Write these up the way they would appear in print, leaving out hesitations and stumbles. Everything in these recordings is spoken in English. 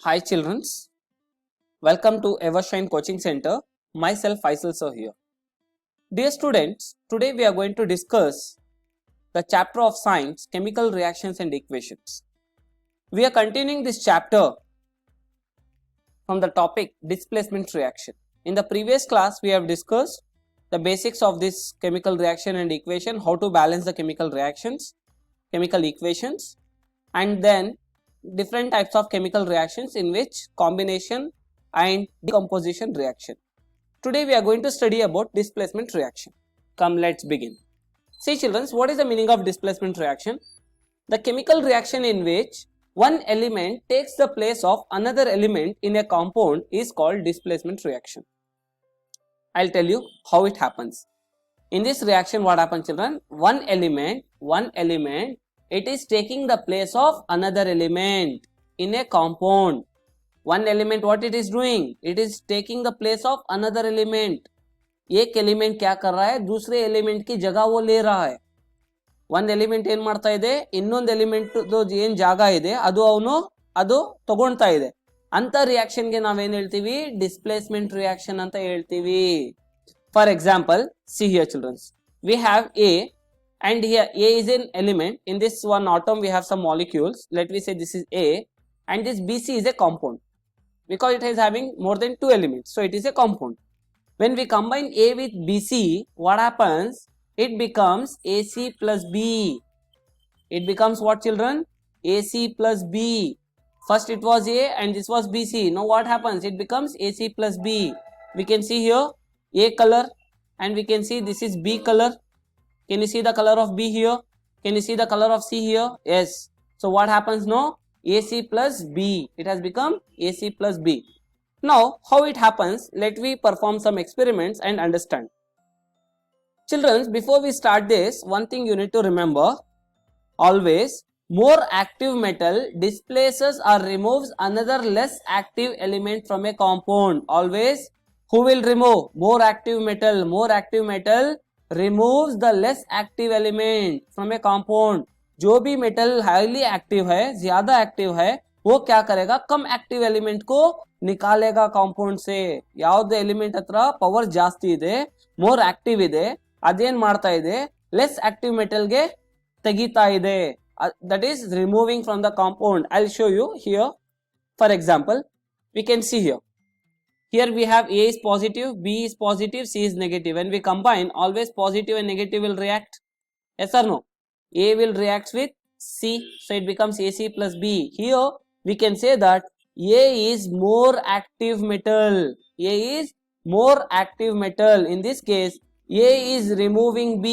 Hi childrens, welcome to Evershine Coaching Center. Myself Faisal Sir here. Dear students, today we are going to discuss the chapter of science, chemical reactions and equations. We are continuing this chapter from the topic displacement reaction. In the previous class we have discussed the basics of this chemical reaction and equation, how to balance the chemical reactions, chemical equations, and then different types of chemical reactions in which combination and decomposition reaction. Today we are going to study about displacement reaction. Come, let's begin. See children, what is the meaning of displacement reaction? The chemical reaction in which one element takes the place of another element in a compound is called displacement reaction. I'll tell you how it happens. In this reaction what happens children? One element, it is taking the place of another element in a compound. One element what it is doing? It is taking the place of another element. एक element क्या कर रहा है? दूसरे element की जगह वो ले रहा है. ಒಂದು ಎಲಿಮೆಂಟ್ ಏನು ಮಾಡ್ತಾ ಇದೆ? ಇನ್ನೊಂದು ಎಲಿಮೆಂಟ್ ಏನು ಜಾಗ ಇದೆ ಅದು ತಗೊಳ್ತಾ ಇದೆ. ಅಂತ ರಿಯಾಕ್ಷನ್ ಗೆ ನಾವೇನು ಹೇಳ್ತೀವಿ? ಡಿಸ್ಪ್ಲೇಸ್ಮೆಂಟ್ ರಿಯಾಕ್ಷನ್ ಅಂತ ಹೇಳ್ತೀವಿ. For example, see here children, we have A and here A is an element. In this one atom we have some molecules. Let me say this is A and this BC is a compound because it is having more than two elements, so it is a compound. When we combine A with BC, what happens? It becomes AC plus B. It becomes what children? AC plus B. First it was A and this was BC. Now what happens? It becomes AC plus B. We can see here A color and we can see this is B color. Can you see the color of B here? Can you see the color of C here? Yes. So what happens now? AC plus B. It has become AC plus B. Now how it happens? Let me perform some experiments and understand. Children, before we start this, one thing you need to remember. Always more active metal displaces or removes another less active element from a compound. Always who will remove? More active metal. More active metal removes the less active element from a compound. जो भी metal highly active है, ज्यादा active है, वो क्या करेगा? कम active element को निकालेगा कंपाउंड से. ಯಾವುದು ಎಲಿಮೆಂಟ್ ಹತ್ರ ಪವರ್ ಜಾಸ್ತಿ ಇದೆ, ಮೋರ್ ಆಕ್ಟಿವ್ ಇದೆ, ಅದೇನ್ ಮಾಡ್ತಾ ಇದೆ? ಲೆಸ್ ಆಕ್ಟಿವ್ ಮೆಟಲ್ ಗೆ ತೆಗಿತಾ ಇದೆ. That is removing from the compound. I'll show you here. For example, we can see here. Here we have A is positive, B is positive, C is negative. When we combine, always positive and negative will react. Yes or no? A will react with C, so it becomes AC plus B. Here we can say that A is more active metal. A is more active metal. In this case, A is removing B.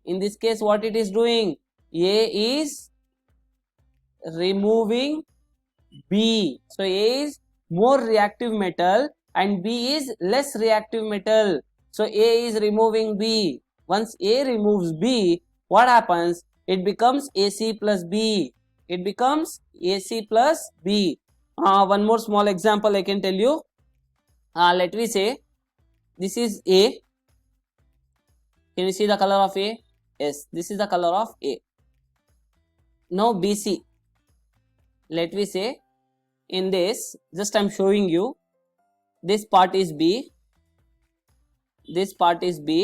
In this case, what it is doing? A is removing B. So A is more reactive metal and B is less reactive metal. So A is removing B. Once A removes B, what happens? It becomes AC plus B. It becomes AC plus B. One more small example I can tell you. Let me say this is A. Can you see the color of A? Yes, this is the color of A. Now BC. Let me say in this, just I am showing you. This part is B. This part is B.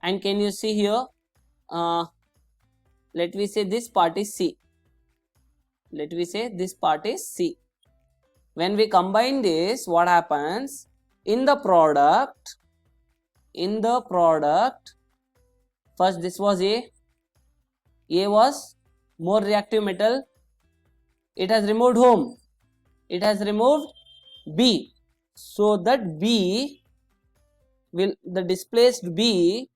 And can you see here? Let me say this part is C. Let me say this part is C. When we combine this, what happens? In the product, first this was A. A was more reactive metal. It has removed whom? It has removed B. So that B will, the displaced B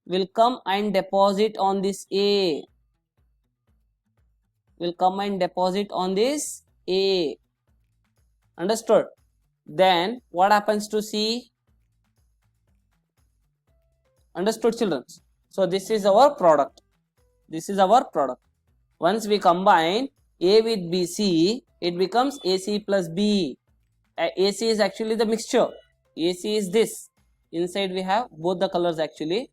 will come and deposit on this A. Will come and deposit on this A. Understood? Then what happens to C? Understood children? So this is our product. This is our product. Once we combine A with BC, it becomes AC plus B. AC is actually the mixture. AC is this. Inside we have both the colors actually.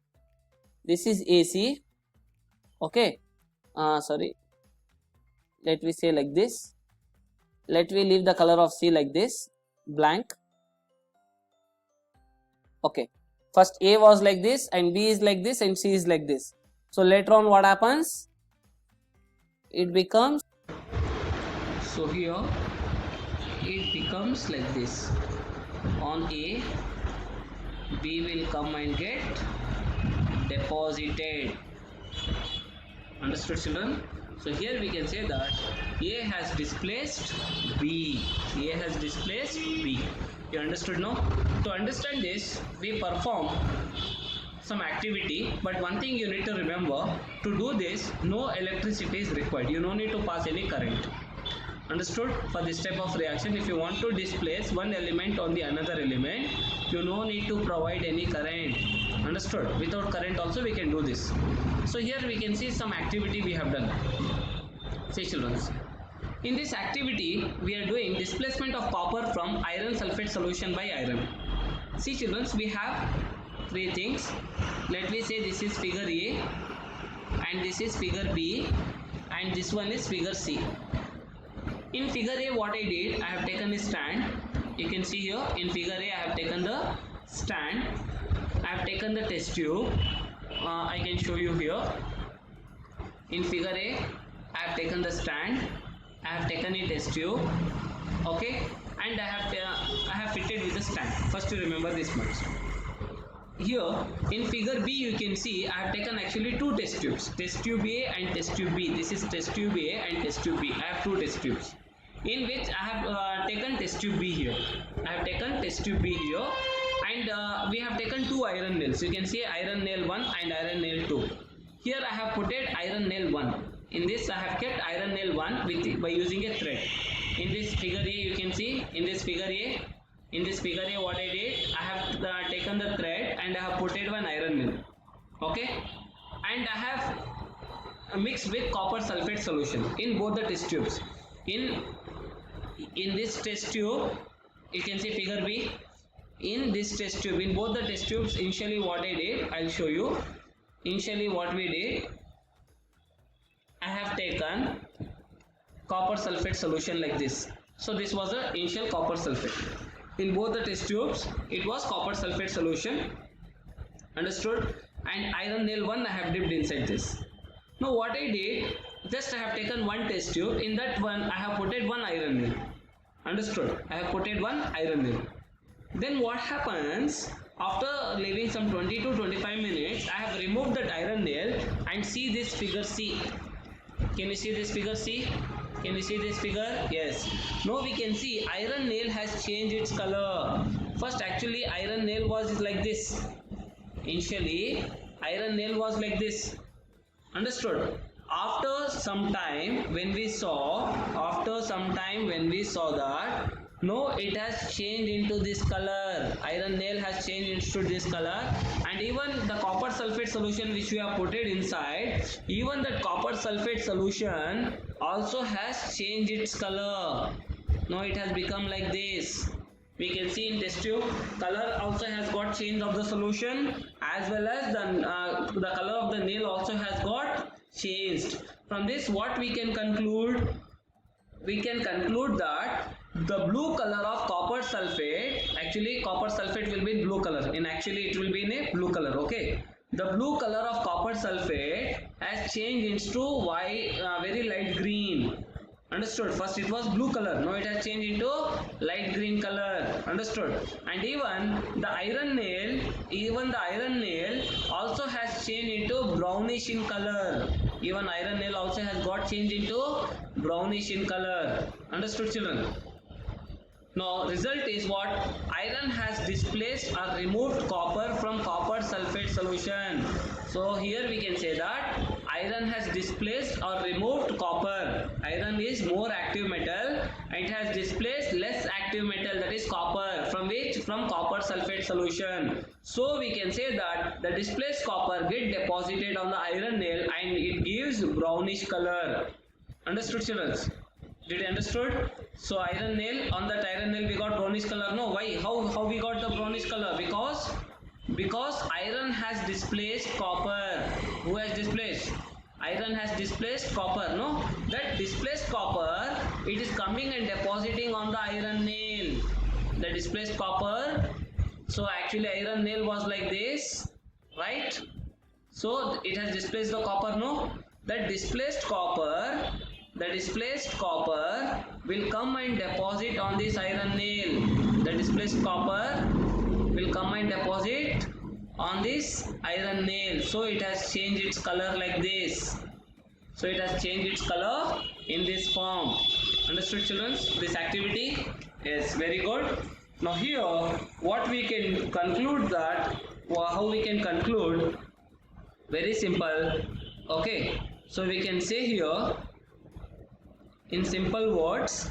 This is AC. Okay. Sorry. Let me say like this. let me leave the color of C like this, blank. Okay, first A was like this and B is like this and C is like this. So later on what happens? It becomes, so here it becomes like this. On A, B will come and get deposited. Understood, children? So here we can say that A has displaced B. A has displaced B. You understood now? To understand this, we perform some activity, but one thing you need to remember, to do this, no electricity is required. You don't need to pass any current. Understood? For this type of reaction, if you want to displace one element on the another element, you no need to provide any current. Understood? Without current also we can do this. So here we can see some activity we have done. See children, in this activity we are doing displacement of copper from iron sulfate solution by iron. See children, we have three things. Let me say this is figure A and this is figure B and this one is figure C. In figure A, what I did, I have taken a stand. You can see here in figure A, I have taken the stand. I have taken the test tube. I can show you here. In figure A, I have taken the stand. I have taken a test tube. Okay, and I have fitted with the stand. First, you remember this much. Here in figure B, you can see I have taken actually two test tubes, test tube A and test tube B. This is test tube A and test tube B. I have two test tubes in which I have taken test tube B here. I have taken test tube B here, and we have taken two iron nails. You can see iron nail 1 and iron nail 2. Here I have put it iron nail 1. In this I have kept iron nail 1 with by using a thread. In this figure A, you can see in this figure A. In this figure A, what I did, I have taken the thread and I have put it one iron nail. Okay, and I have mixed with copper sulfate solution in both the test tubes. In this test tube, you can see figure B. In this test tube, in both the test tubes, initially what I did, I'll show you. Initially what we did, I have taken copper sulfate solution like this. So this was the initial copper sulfate. In both the test tubes, it was copper sulfate solution. Understood? And iron nail 1 I have dipped inside this. Now what I did, just I have taken one test tube. In that one, I have put it one iron nail. Understood? I have put it one iron nail. Then what happens? After leaving some 20 to 25 minutes, I have removed that iron nail and see this figure C. Can you see this figure C? Can you see this figure? Yes. Now we can see iron nail has changed its color. First actually iron nail was like this. Initially iron nail was like this. Understood? After some time when we saw that no, it has changed into this color. Iron nail has changed into this color, and even the copper sulfate solution which we have put it inside, even that copper sulfate solution also has changed its color. Now it has become like this. We can see in test tube, color also has got change of the solution, as well as the color of the nail also has got changed. From this, what we can conclude? We can conclude that the blue color of copper sulfate, actually copper sulfate will be in blue color, and actually it will be in a blue color. Okay, the blue color of copper sulfate has changed into white, very light green. Understood? First it was blue color, now it has changed into light green color. Understood? And even the iron nail also has changed into brownish in color. Even iron nail also has got changed into brownish in color. Understood, children? Now result is what? Iron has displaced or removed copper from copper sulfate solution. So here we can say that iron has displaced or removed copper. Iron is more active metal. It has displaced less active metal, that is copper. From which? From copper sulfate solution. So we can say that the displaced copper get deposited on the iron nail and it gives brownish color. Understood, children? Did you understood? So iron nail, on that iron nail we got brownish color. No, why? How we got the brownish color? Because iron has displaced copper. Who has displaced? Iron has displaced copper. No, that displaced copper it is coming and depositing on the iron nail, the displaced copper. So actually iron nail was like this, right? So it has displaced the copper, no? The displaced copper will come and deposit on this iron nail. The displaced copper will come and deposit on this iron nail. So it has changed its color like this. So it has changed its color in this form. Understood, children? This activity is very good. Now here, what we can conclude that, how we can conclude, very simple. Okay, so we can say here in simple words,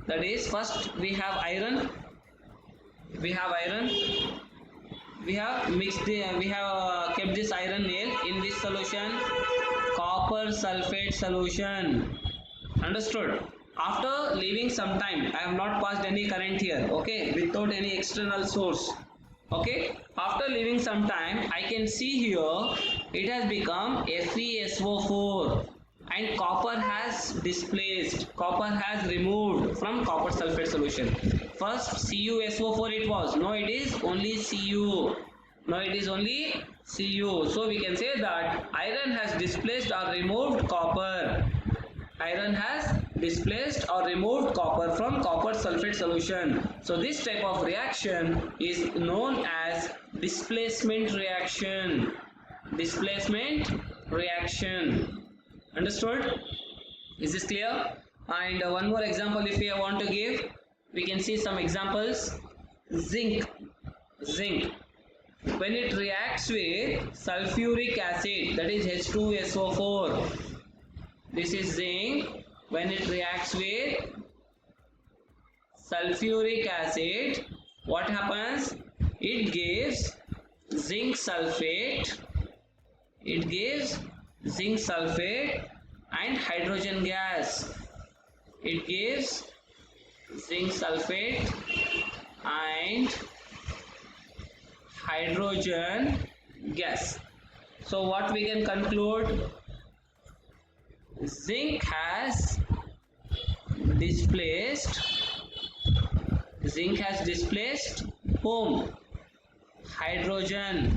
that is, first we have iron, we have mixed we have kept this iron nail in this solution, copper sulfate solution. Understood? After leaving some time, I have not passed any current here, okay, without any external source. Okay, after leaving some time, I can see here it has become FeSO4 and copper has displaced, copper has removed from copper sulfate solution. First CuSO4 it was, now it is only Cu. Now it is only Cu. So we can say that iron has displaced or removed copper. Iron has displaced or removed copper from copper sulfate solution. So this type of reaction is known as displacement reaction. Displacement reaction. Understood? Is this clear? And one more example if we want to give, we can see some examples. Zinc. When it reacts with sulfuric acid, that is H2SO4. This is zinc. When it reacts with sulfuric acid, what happens? It gives zinc sulfate. It gives zinc sulfate and hydrogen gas. It gives zinc sulfate and hydrogen gas. So what we can conclude? Zinc has displaced whom? Hydrogen.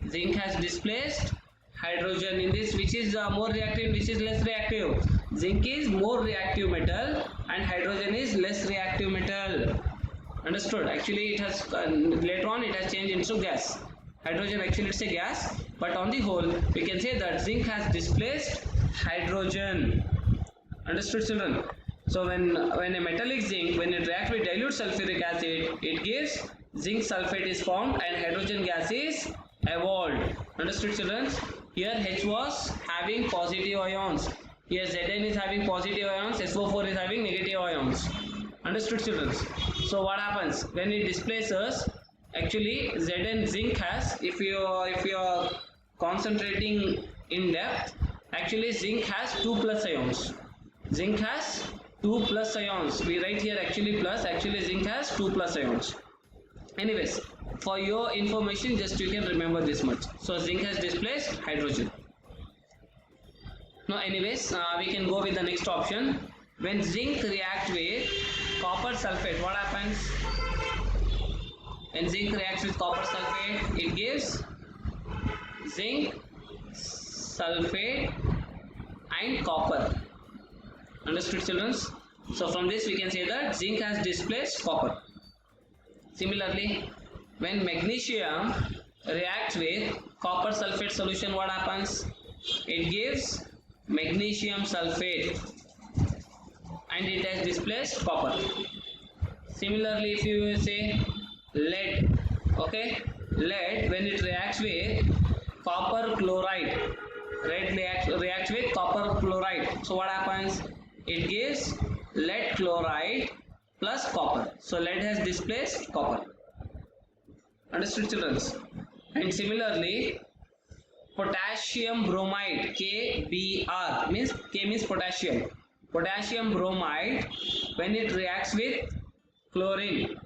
Zinc has displaced hydrogen. In this, which is more reactive, which is less reactive? Zinc is more reactive metal and hydrogen is less reactive metal. Understood? Actually it has later on it has changed into gas. Hydrogen actually it's a gas, but on the whole we can say that zinc has displaced hydrogen. Understood, children? So when a metallic zinc, when it reacts with dilute sulfuric acid, it gives zinc sulfate is formed and hydrogen gas is evolved. Understood, children? Here H was having positive ions. Here Zn is having positive ions, SO4 is having negative ions. Understood, children? So what happens when it displaces? Actually Zn zinc has, if you are concentrating in depth, actually zinc has 2 plus ions. Zinc has 2 plus ions. We write here actually plus, actually zinc has 2 plus ions. Anyways, for your information, just you can remember this much. So zinc has displaced hydrogen. Now anyways, we can go with the next option. When zinc reacts with copper sulfate, what happens? When zinc reacts with copper sulfate, it gives zinc sulfate and copper. Understood, children? So from this we can say that zinc has displaced copper. Similarly, when magnesium reacts with copper sulfate solution, what happens? It gives magnesium sulfate and it has displaced copper. Similarly, if you say lead, okay, lead when it reacts with copper chloride, lead reacts with copper chloride. So what happens? It gives lead chloride plus copper. So lead has displaced copper. Understood, children? And similarly, potassium bromide, KBr, means K means potassium. Potassium bromide when it reacts with chlorine,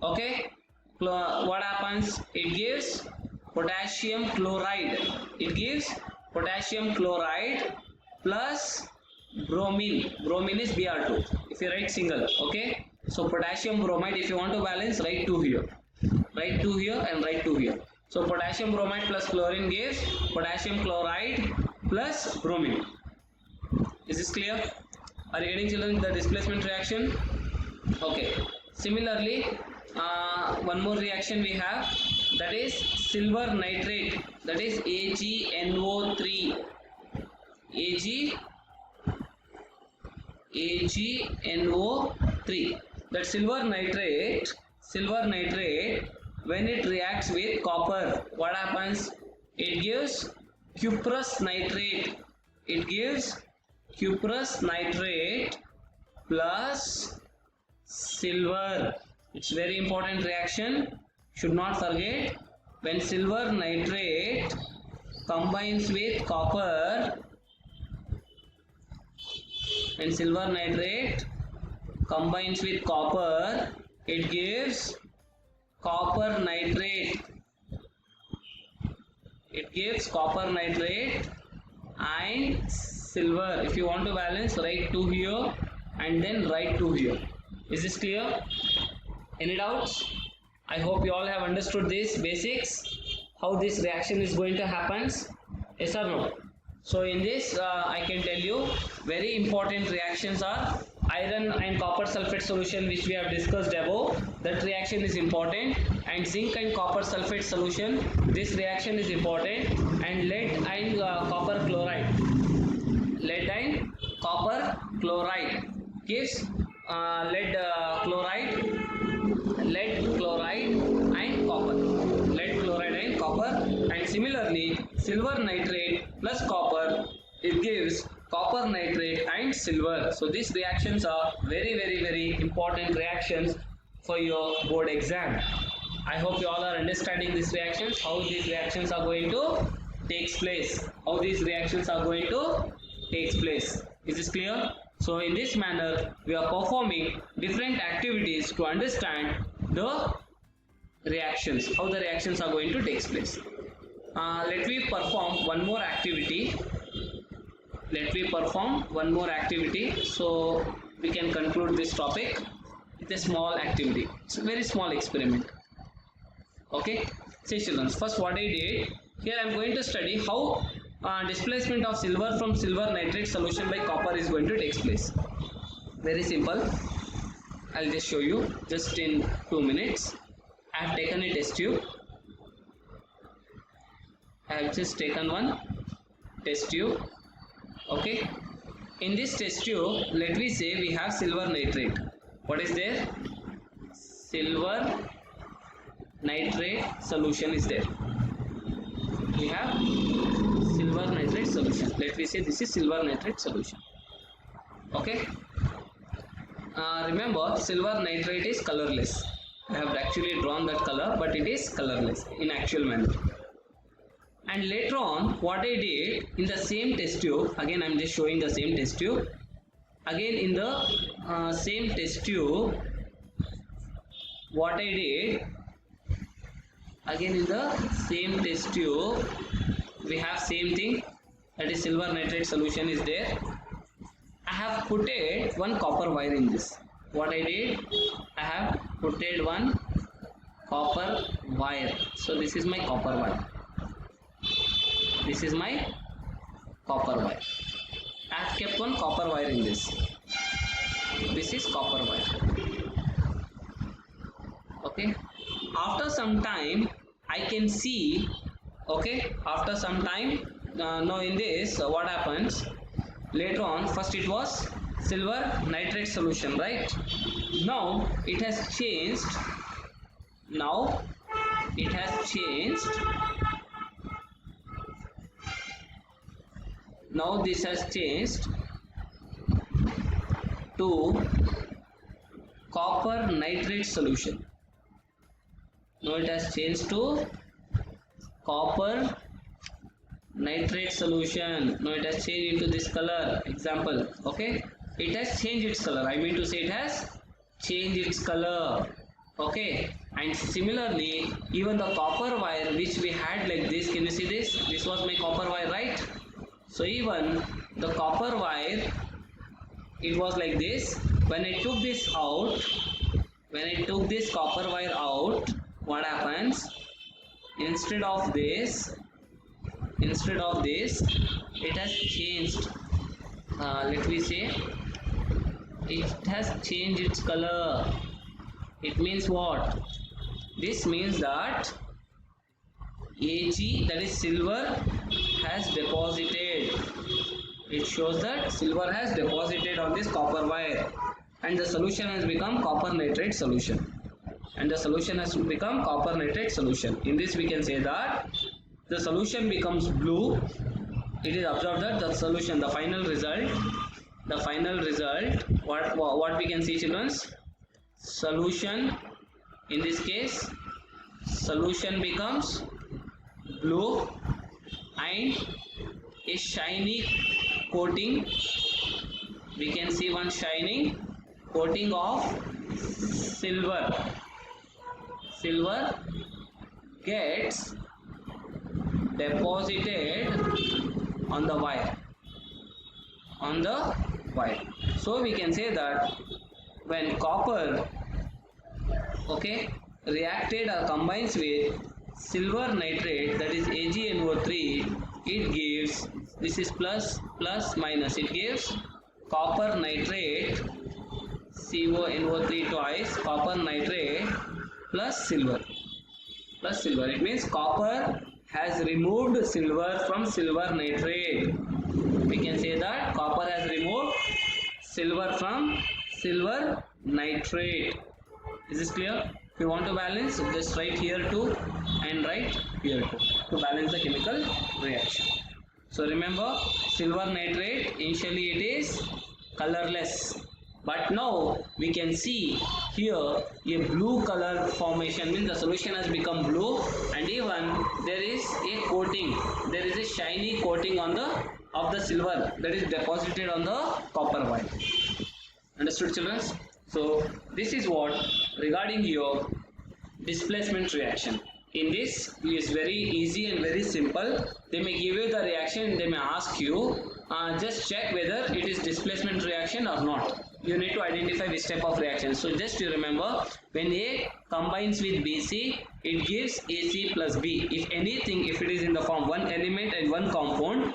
okay, what happens? It gives potassium chloride. It gives potassium chloride plus bromine. Bromine is Br2. If you write single, okay. So potassium bromide, if you want to balance, write 2 here. Write 2 here and write 2 here. So potassium bromide plus chlorine gives potassium chloride plus bromine. Is this clear? Are you getting, children, the displacement reaction? Okay. Similarly, one more reaction we have, that is silver nitrate, that is AgNO3. AgNO3. That silver nitrate, when it reacts with copper, what happens? It gives cuprous nitrate. It gives cuprous nitrate plus silver. It's very important reaction, should not forget. When silver nitrate combines with copper, when silver nitrate combines with copper, it gives copper nitrate. It gives copper nitrate and silver. If you want to balance, write 2 here and then write 2 here. Is this clear? Any doubts? I hope you all have understood this basics, how this reaction is going to happen. Yes or no? So in this I can tell you very important reactions are iron and copper sulfate solution, which we have discussed above. That reaction is important. And zinc and copper sulfate solution, this reaction is important. And lead and copper chloride. Lead and copper chloride gives lead chloride and copper. Lead chloride and copper. And similarly, silver nitrate plus copper, it gives copper nitrate and silver. So these reactions are very important reactions for your board exam. I hope you all are understanding these reactions, how these reactions are going to take place. Is this clear? So in this manner, we are performing different activities to understand the reactions, how the reactions are going to take place. Let me perform one more activity. So we can conclude this topic with a small activity. It's a very small experiment. Okay. See, children, first what I did here, I am going to study how displacement of silver from silver nitrate solution by copper is going to take place. Very simple. I'll just show you just in 2 minutes. I have taken a test tube. I have just taken one test tube. Okay. In this test tube, let me say we have silver nitrate. What is there? Silver nitrate solution is there. We have silver nitrate solution. Let me say this is silver nitrate solution. Okay. Remember, silver nitrate is colorless. I have actually drawn that color, but it is colorless in actual manner. And later on, what I did in the same test tube, again I am just showing the same test tube. Again in the same test tube, what I did, again in the same test tube, we have same thing, that is silver nitrate solution is there. I have put one copper wire in this. What I did, I have put one copper wire. So this is my copper wire. This is my copper wire. I have kept one copper wire in this. This is copper wire. Okay. After some time, I can see. Okay. After some time, now in this, what happens? Later on, first it was silver nitrate solution, right? Now it has changed. Now it has changed. Now this has changed to copper nitrate solution. Now it has changed to copper nitrate solution. Now it has changed into this color. Example. Okay. It has changed its color. I mean to say it has changed its color. Okay. And similarly, even the copper wire which we had like this. Can you see this? This was my copper wire, right? So even the copper wire it was like this. When I took this out, when I took this copper wire out, what happens? Instead of this, it has changed. Let me say, it has changed its color. It means what? This means that Ag, that is silver, has deposited. It shows that silver has deposited on this copper wire, and the solution has become copper nitrate solution. In this we can say that the solution becomes blue. It is observed that the solution, the final result, what we can see, children? Solution, in this case, solution becomes blue and a shiny coating. We can see one shining coating of silver. Silver gets deposited on the wire. So we can say that when copper, okay, reacted or combines with silver nitrate, that is AgNO3, it gives, this is plus minus, it gives copper nitrate, CONO3 twice, copper nitrate plus silver. It means copper has removed silver from silver nitrate. We can say that copper has removed silver from silver nitrate. Is this clear? If you want to balance, just write here 2 and write here 2 to balance the chemical reaction. So remember, silver nitrate, initially it is colorless, but now we can see here a blue color formation, means the solution has become blue, and even there is a coating, there is a shiny coating on the of the silver that is deposited on the copper wire. Understood, children? So this is what regarding your displacement reaction. In this, it is very easy and very simple. They may give you the reaction, they may ask you, just check whether it is displacement reaction or not. You need to identify which type of reaction. So just you remember, when A combines with BC, it gives AC plus B. If anything, if it is in the form one element and one compound,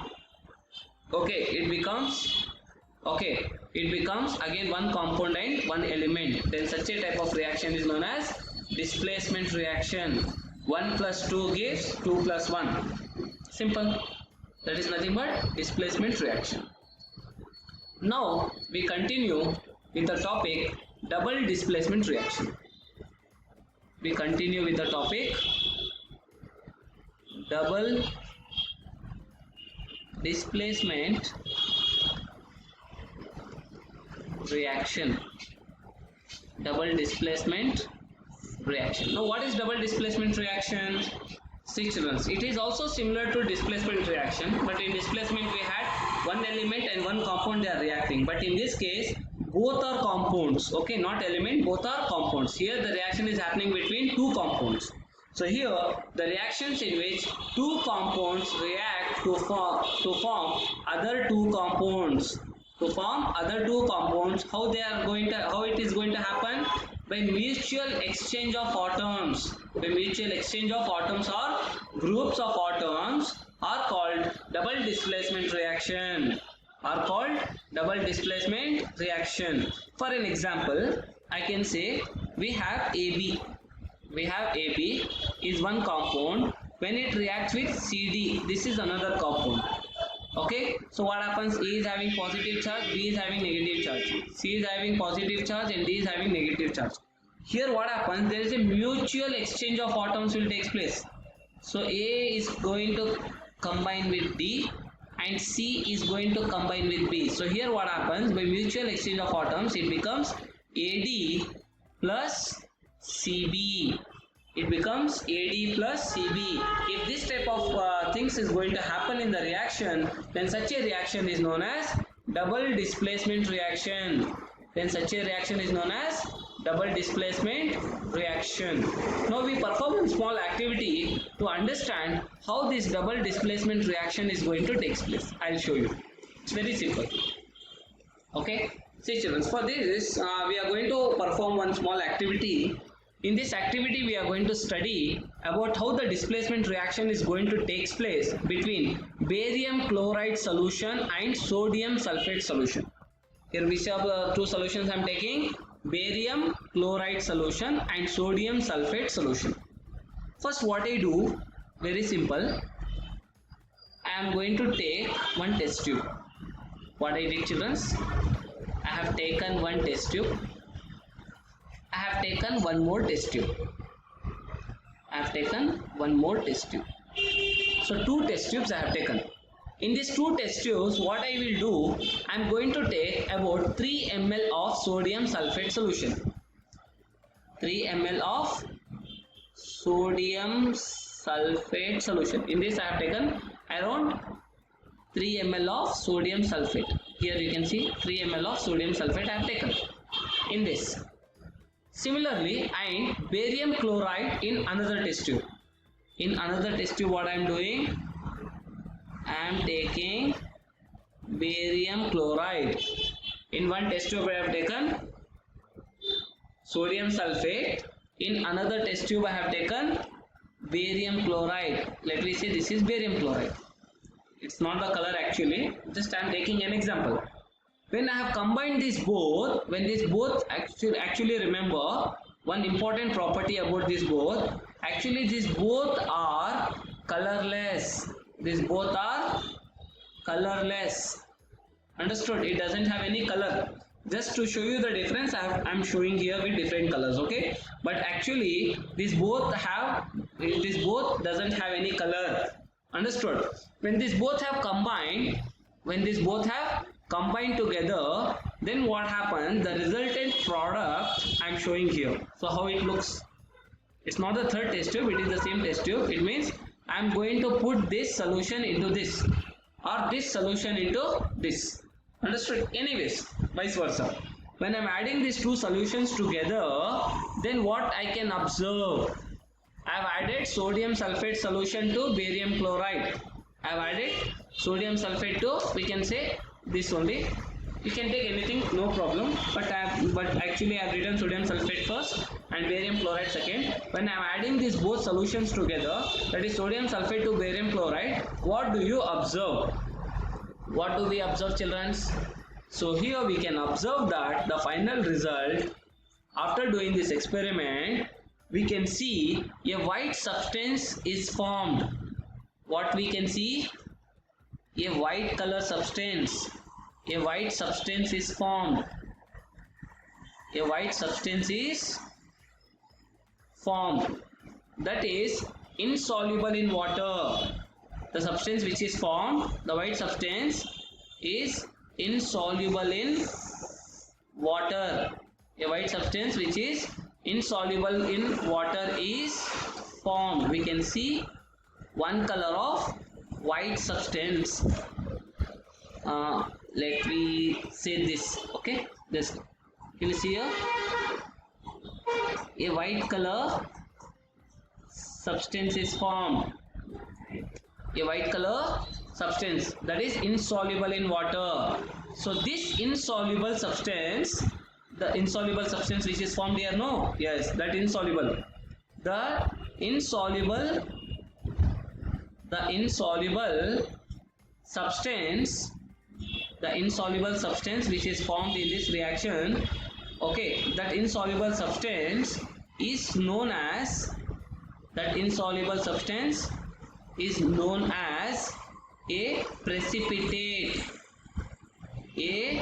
okay, it becomes again one compound and one element. Then such a type of reaction is known as displacement reaction. 1 plus 2 gives 2 plus 1. Simple. That is nothing but displacement reaction. Now we continue with the topic double displacement reaction. Double displacement reaction. Now what is double displacement reaction? See, children, it is also similar to displacement reaction, but in displacement we had one element and one compound, they are reacting, but in this case both are compounds, okay, not element, both are compounds. Here the reaction is happening between two compounds. So here the reactions in which two compounds react to form other two compounds. How it is going to happen? By mutual exchange of atoms. Or groups of atoms are called double displacement reaction. For an example, I can say we have AB. AB is one compound. When it reacts with CD, this is another compound. Okay, so what happens? A is having positive charge, B is having negative charge, C is having positive charge and D is having negative charge. Here what happens? There is a mutual exchange of atoms will take place. So A is going to combine with D and C is going to combine with B. So here what happens? By mutual exchange of atoms, it becomes AD plus CB. If this type of things is going to happen in the reaction, then such a reaction is known as double displacement reaction. Now we perform a small activity to understand how this double displacement reaction is going to take place. I will show you. It's very simple. Okay. See children, for this we are going to perform one small activity. In this activity we are going to study about how the displacement reaction is going to take place between barium chloride solution and sodium sulfate solution. Here we have two solutions I am taking, barium chloride solution and sodium sulfate solution. First what I do, very simple, I am going to take one test tube. What I did children, I have taken one test tube. I have taken one more test tube. I have taken one more test tube. So two test tubes I have taken. In these two test tubes, what I will do, I am going to take about 3 ml of sodium sulfate solution. 3 ml of sodium sulfate solution. In this I have taken around 3 ml of sodium sulfate. Here you can see 3 ml of sodium sulfate I have taken in this. Similarly, and barium chloride in another test tube. In another test tube what I am doing, I am taking barium chloride. In one test tube I have taken sodium sulfate. In another test tube I have taken barium chloride. Let me say this is barium chloride. It's not the color actually, just I am taking an example. When I have combined these both, when these both actually remember one important property about these both, actually these both are colorless. These both are colorless. Understood? It doesn't have any color. Just to show you the difference, I am showing here with different colors, okay? But actually these both doesn't have any color. Understood? When these both have combined, together, then what happens, the resultant product I am showing here. So how it looks, it's not the third test tube, it is the same test tube. It means I am going to put this solution into this, or this solution into this. Understood? Anyways, vice versa. When I am adding these two solutions together, then what I can observe, I have added sodium sulfate solution to barium chloride. I have added sodium sulfate to, we can say this only. You can take anything, no problem. But actually I have written sodium sulfate first and barium chloride second. When I am adding these both solutions together, that is sodium sulfate to barium chloride, what do you observe? What do we observe, children? So here we can observe that the final result after doing this experiment, we can see a white substance is formed. What we can see? A white color substance. A white substance is formed. A white substance is formed. That is insoluble in water. The substance which is formed, the white substance, is insoluble in water. A white substance which is insoluble in water is formed. We can see one color of white substance. Let me say this, okay? This you will see here a white color substance is formed. A white color substance that is insoluble in water. So this insoluble substance, the insoluble substance which is formed here, no? Yes, that insoluble. The insoluble substance which is formed in this reaction, okay, that insoluble substance is known as a precipitate. A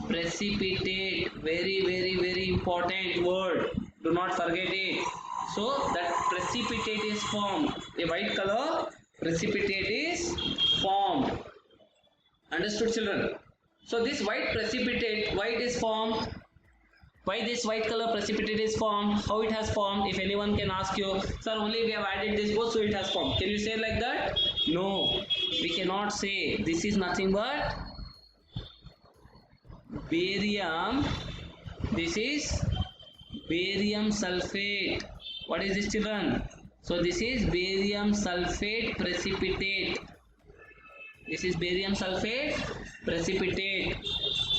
precipitate, very important word, do not forget it. So that precipitate is formed. A white color precipitate is formed. Understood, children? So this white precipitate, why it is formed? Why this white color precipitate is formed? How it has formed? If anyone can ask you, sir, only we have added this both, so it has formed. Can you say like that? No, we cannot say. This is nothing but barium. This is barium sulfate. What is this, children? So this is barium sulfate precipitate. This is barium sulfate precipitate.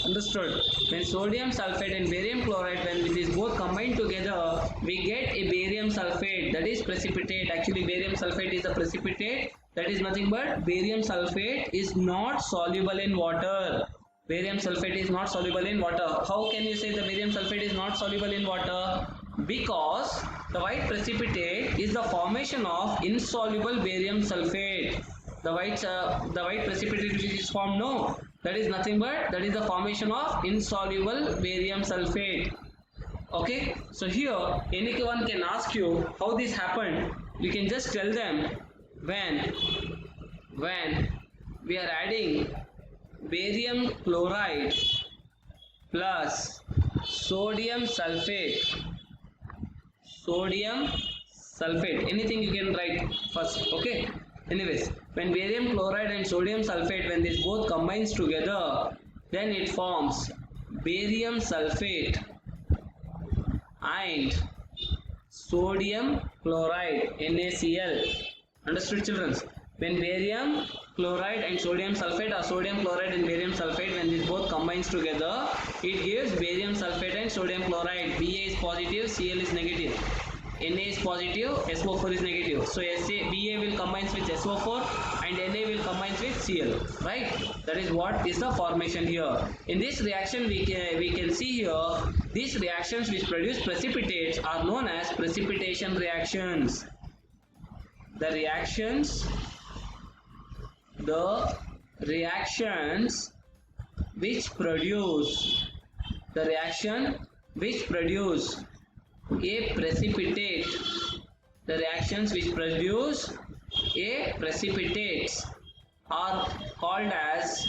Understood? When sodium sulfate and barium chloride, when these both combine together, we get a barium sulfate, that is precipitate. Actually, barium sulfate is a precipitate. That is nothing but barium sulfate is not soluble in water. Barium sulfate is not soluble in water. How can you say the barium sulfate is not soluble in water? Because the white precipitate is the formation of insoluble barium sulfate. The white precipitate which is formed, no, that is nothing but that is the formation of insoluble barium sulfate. Okay, so here anyone can ask you how this happened. You can just tell them when we are adding barium chloride plus sodium sulfate, anything you can write first. Okay, anyways, when barium chloride and sodium sulfate, when this both combines together, then it forms barium sulfate and sodium chloride, NaCl. Understood, children? When barium chloride and sodium sulfate, or sodium chloride and barium sulfate, when this both combines together, it gives barium sulfate and sodium chloride. Ba is positive, Cl is negative. Na is positive, SO4 is negative. So Ba will combine with SO4 and Na will combine with Cl. Right? That is what is the formation here. In this reaction, we can see here, these reactions which produce precipitates are known as precipitation reactions. The reactions which produce a precipitate, the reactions which produce a precipitates are called as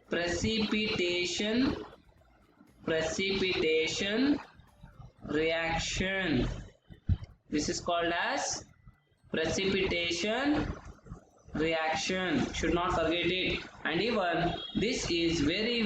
precipitation reaction. This is called as precipitation reaction. Should not forget it. And even this is very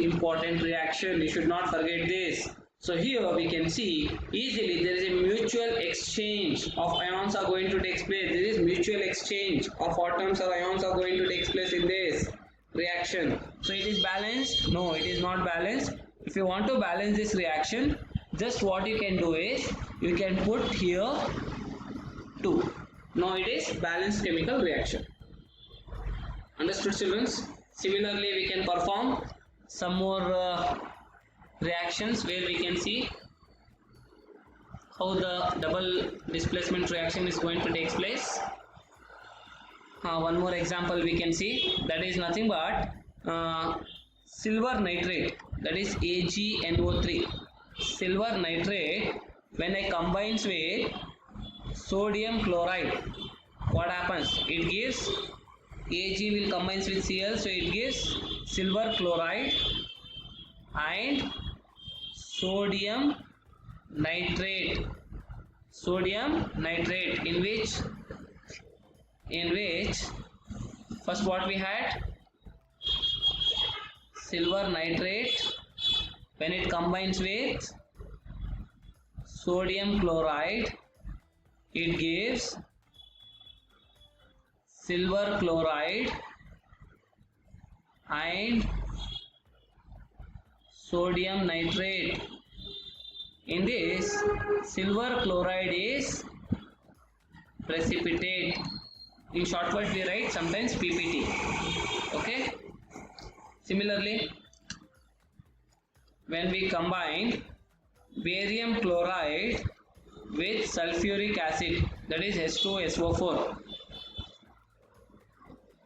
important reaction. You should not forget this. So here we can see easily there is a mutual exchange of ions are going to take place. There is mutual exchange of atoms or ions are going to take place in this reaction. So it is balanced? No, it is not balanced. If you want to balance this reaction, just what you can do is you can put here 2. Now it is balanced chemical reaction. Understood, children? Similarly, we can perform some more reactions where we can see how the double displacement reaction is going to take place. One more example we can see, that is nothing but silver nitrate, that is AgNO3. Silver nitrate, when I combines with sodium chloride, what happens? It gives Ag will combines with Cl, so it gives silver chloride and sodium nitrate. In which first what we had, silver nitrate, when it combines with sodium chloride, it gives silver chloride and sodium nitrate. In this, silver chloride is precipitate. In short word we write sometimes PPT. Okay. Similarly, when we combine barium chloride with sulfuric acid, that is H2SO4.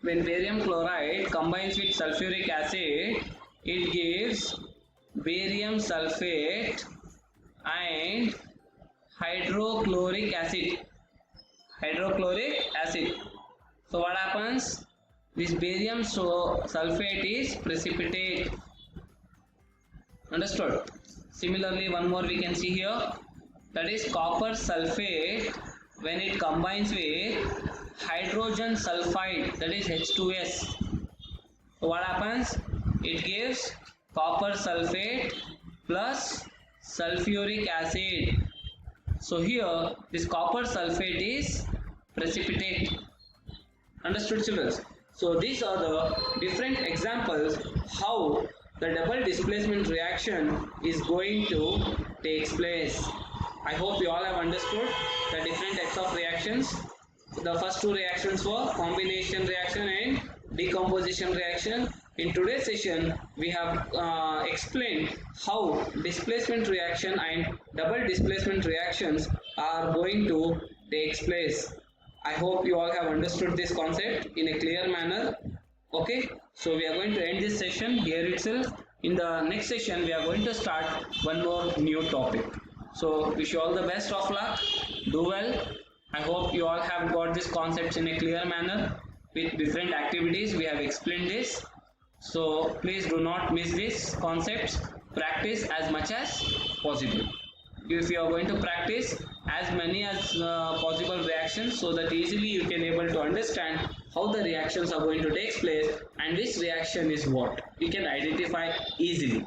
When barium chloride combines with sulfuric acid, it gives barium sulfate and hydrochloric acid. So what happens? This barium sulfate is precipitate. Understood? Similarly, one more we can see here, that is copper sulfate when it combines with hydrogen sulfide, that is H2S. So what happens? It gives copper sulfate plus sulfuric acid. So here this copper sulfate is precipitate. Understood, children? So these are the different examples how the double displacement reaction is going to take place. I hope you all have understood the different types of reactions. The first two reactions were combination reaction and decomposition reaction. In today's session, we have explained how displacement reaction and double displacement reactions are going to take place. I hope you all have understood this concept in a clear manner. Okay, so we are going to end this session here itself. In the next session, we are going to start one more new topic. So wish you all the best of luck. Do well. I hope you all have got this concepts in a clear manner with different activities. We have explained this. So please do not miss these concepts. Practice as much as possible. If you are going to practice as many as possible reactions, so that easily you can able to understand how the reactions are going to take place and which reaction is what. You can identify easily.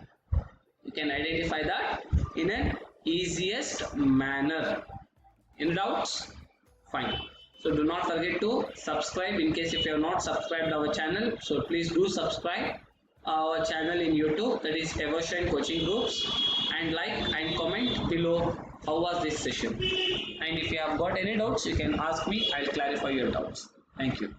You can identify that in an easiest manner. Any doubts? Fine. So do not forget to subscribe in case if you have not subscribed our channel. So please do subscribe our channel in YouTube, that is Evershine Coaching Groups, and like and comment below how was this session. And if you have got any doubts, you can ask me. I'll clarify your doubts. Thank you.